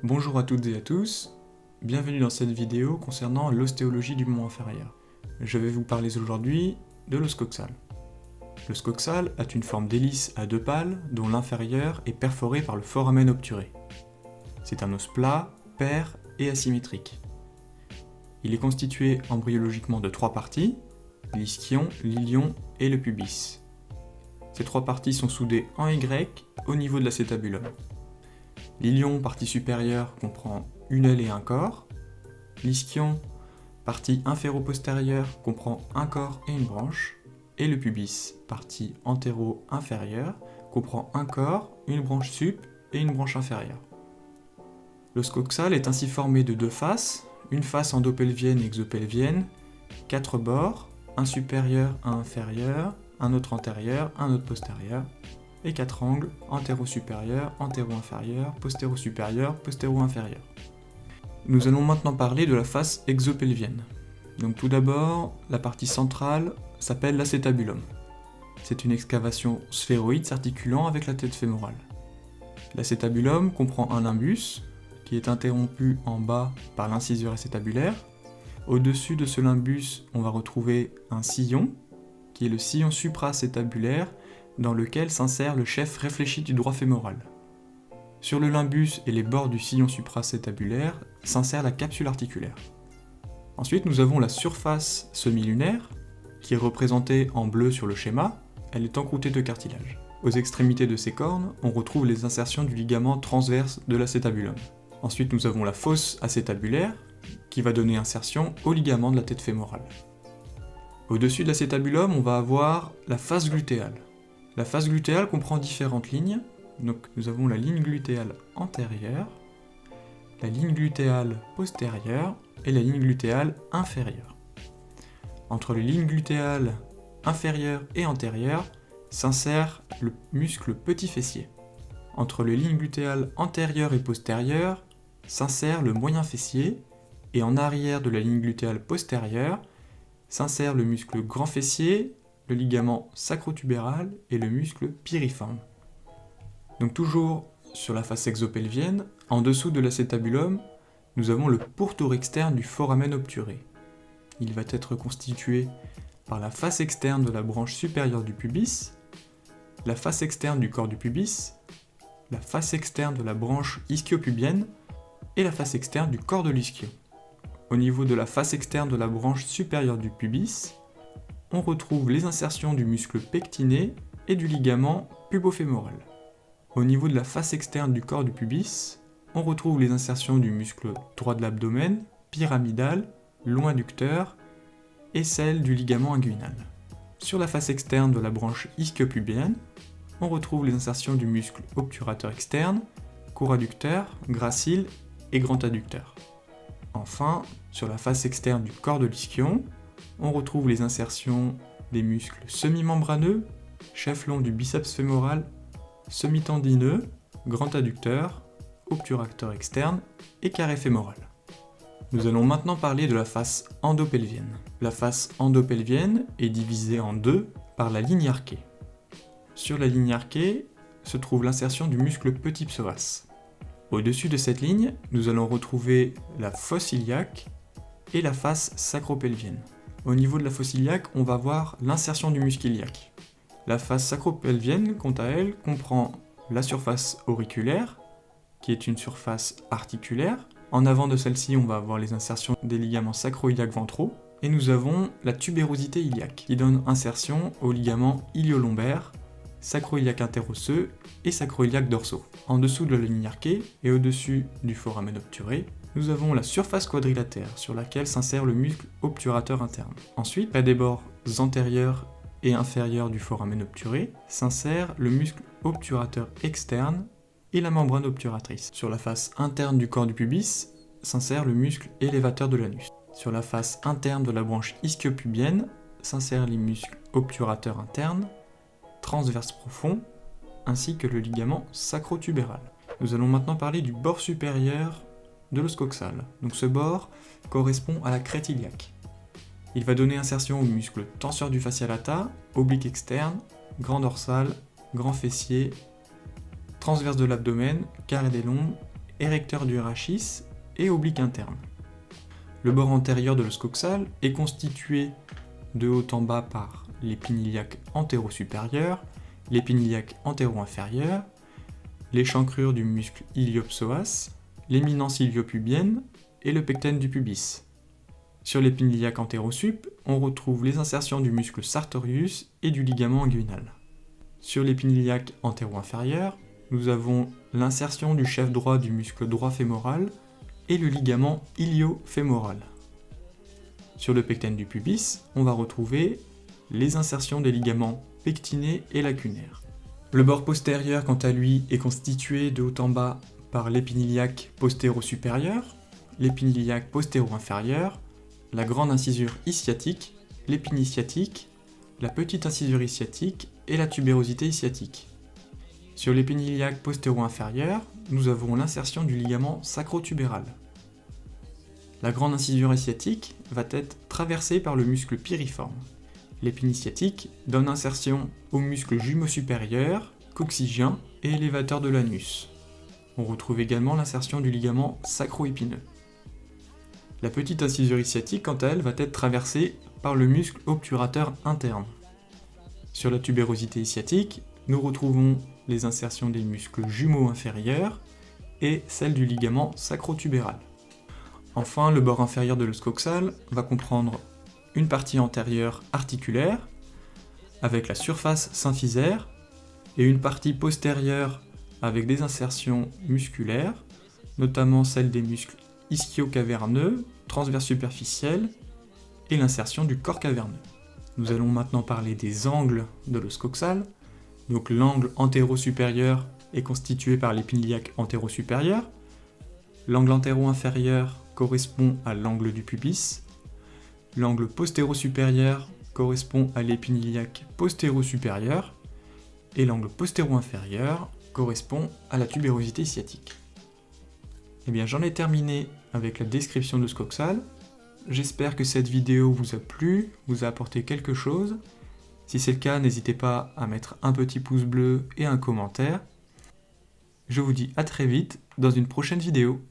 Bonjour à toutes et à tous, bienvenue dans cette vidéo concernant l'ostéologie du membre inférieur. Je vais vous parler aujourd'hui de l'os coxal. L'os coxal a une forme d'hélice à deux pales dont l'inférieur est perforé par le foramen obturé. C'est un os plat, pair et asymétrique. Il est constitué embryologiquement de trois parties, l'ischion, l'ilion et le pubis. Ces trois parties sont soudées en Y au niveau de l'acétabulum. L'ilion, partie supérieure, comprend une aile et un corps. L'ischion, partie inféro-postérieure, comprend un corps et une branche. Et le pubis, partie antéro-inférieure, comprend un corps, une branche sup et une branche inférieure. L'os coxal est ainsi formé de deux faces, une face endopelvienne et exopelvienne, quatre bords, un supérieur, un inférieur, un autre antérieur, un autre postérieur, et quatre angles, antéro-supérieur, antéro-inférieur, postéro-supérieur, postéro-inférieur. Nous allons maintenant parler de la face exopelvienne. Donc tout d'abord, la partie centrale s'appelle l'acétabulum. C'est une excavation sphéroïde s'articulant avec la tête fémorale. L'acétabulum comprend un limbus, qui est interrompu en bas par l'incisure acétabulaire. Au-dessus de ce limbus, on va retrouver un sillon, qui est le sillon supraacétabulaire, dans lequel s'insère le chef réfléchi du droit fémoral. Sur le limbus et les bords du sillon supraacétabulaire s'insère la capsule articulaire. Ensuite, nous avons la surface semi-lunaire, qui est représentée en bleu sur le schéma. Elle est encroûtée de cartilage. Aux extrémités de ces cornes, on retrouve les insertions du ligament transverse de l'acétabulum. Ensuite, nous avons la fosse acétabulaire, qui va donner insertion au ligament de la tête fémorale. Au-dessus de l'acétabulum, on va avoir la face glutéale. La face glutéale comprend différentes lignes. Donc nous avons la ligne glutéale antérieure, la ligne glutéale postérieure et la ligne glutéale inférieure. Entre les lignes glutéales inférieures et antérieures s'insère le muscle petit fessier. Entre les lignes glutéales antérieures et postérieures s'insère le moyen fessier et en arrière de la ligne glutéale postérieure s'insère le muscle grand fessier, le ligament sacrotubéral et le muscle piriforme. Donc toujours sur la face exopelvienne, en dessous de l'acétabulum, nous avons le pourtour externe du foramen obturé. Il va être constitué par la face externe de la branche supérieure du pubis, la face externe du corps du pubis, la face externe de la branche ischiopubienne et la face externe du corps de l'ischio. Au niveau de la face externe de la branche supérieure du pubis, on retrouve les insertions du muscle pectiné et du ligament pubofémoral. Au niveau de la face externe du corps du pubis, on retrouve les insertions du muscle droit de l'abdomen, pyramidal, long adducteur et celles du ligament inguinal. Sur la face externe de la branche ischiopubienne, on retrouve les insertions du muscle obturateur externe, court adducteur, gracile et grand adducteur. Enfin, sur la face externe du corps de l'ischion, on retrouve les insertions des muscles semi-membraneux, chef long du biceps fémoral, semi-tendineux, grand adducteur, obturateur externe et carré fémoral. Nous allons maintenant parler de la face endopelvienne. La face endopelvienne est divisée en deux par la ligne arquée. Sur la ligne arquée se trouve l'insertion du muscle petit psoas. Au-dessus de cette ligne, nous allons retrouver la fosse iliaque et la face sacropelvienne. Au niveau de la fosse iliaque, on va voir l'insertion du muscle iliaque. La face sacropelvienne, quant à elle, comprend la surface auriculaire, qui est une surface articulaire. En avant de celle-ci, on va avoir les insertions des ligaments sacro-iliaques ventraux. Et nous avons la tubérosité iliaque, qui donne insertion aux ligaments ilio-lombaires, sacro-iliaque interosseux et sacro-iliaque dorsaux. En dessous de la ligne arquée et au-dessus du foramen obturé, nous avons la surface quadrilatère sur laquelle s'insère le muscle obturateur interne. Ensuite, près des bords antérieurs et inférieurs du foramen obturé, s'insère le muscle obturateur externe et la membrane obturatrice. Sur la face interne du corps du pubis, s'insère le muscle élévateur de l'anus. Sur la face interne de la branche ischiopubienne, s'insèrent les muscles obturateurs internes, transverse profond, ainsi que le ligament sacrotubéral. Nous allons maintenant parler du bord supérieur de l'os coxal. Donc ce bord correspond à la crête iliaque. Il va donner insertion aux muscles tenseur du fascia lata, oblique externe, grand dorsal, grand fessier, transverse de l'abdomen, carré des lombes érecteur du rachis et oblique interne. Le bord antérieur de l'os coxal est constitué de haut en bas par l'épine antéro-supérieur, l'épine antéro-inférieur, l'échancrure du muscle iliopsoas, l'éminence iliopubienne et le pecten du pubis. Sur l'épine iliaque antérosup, on retrouve les insertions du muscle sartorius et du ligament inguinal. Sur l'épine iliaque antéro-inférieure, nous avons l'insertion du chef droit du muscle droit fémoral et le ligament iliofémoral. Sur le pecten du pubis, on va retrouver les insertions des ligaments pectinés et lacunaires. Le bord postérieur, quant à lui, est constitué de haut en bas par l'épine iliaque postéro-supérieure, l'épine iliaque postéro-inférieure, la grande incisure ischiatique, l'épine ischiatique, la petite incisure ischiatique et la tubérosité ischiatique. Sur l'épine iliaque postéro-inférieure, nous avons l'insertion du ligament sacrotubéral. La grande incisure ischiatique va être traversée par le muscle piriforme. L'épine ischiatique donne insertion au muscle jumeau supérieur, coccygien et élévateur de l'anus. On retrouve également l'insertion du ligament sacro-épineux. La petite incisure ischiatique, quant à elle, va être traversée par le muscle obturateur interne. Sur la tubérosité ischiatique, nous retrouvons les insertions des muscles jumeaux inférieurs et celles du ligament sacrotubéral. Enfin, le bord inférieur de l'os coxal va comprendre une partie antérieure articulaire, avec la surface symphysaire, et une partie postérieure avec des insertions musculaires, notamment celle des muscles ischio-caverneux, transverse superficiel, et l'insertion du corps caverneux. Nous allons maintenant parler des angles de l'os coxal. Donc l'angle antéro-supérieur est constitué par l'épine iliaque antéro-supérieure. L'angle antéro-inférieur correspond à l'angle du pubis. L'angle postéro-supérieur correspond à l'épine iliaque postéro-supérieure. Et l'angle postéro-inférieur correspond à la tubérosité sciatique. Eh bien, j'en ai terminé avec la description de l'os coxal. J'espère que cette vidéo vous a plu, vous a apporté quelque chose. Si c'est le cas, n'hésitez pas à mettre un petit pouce bleu et un commentaire. Je vous dis à très vite dans une prochaine vidéo.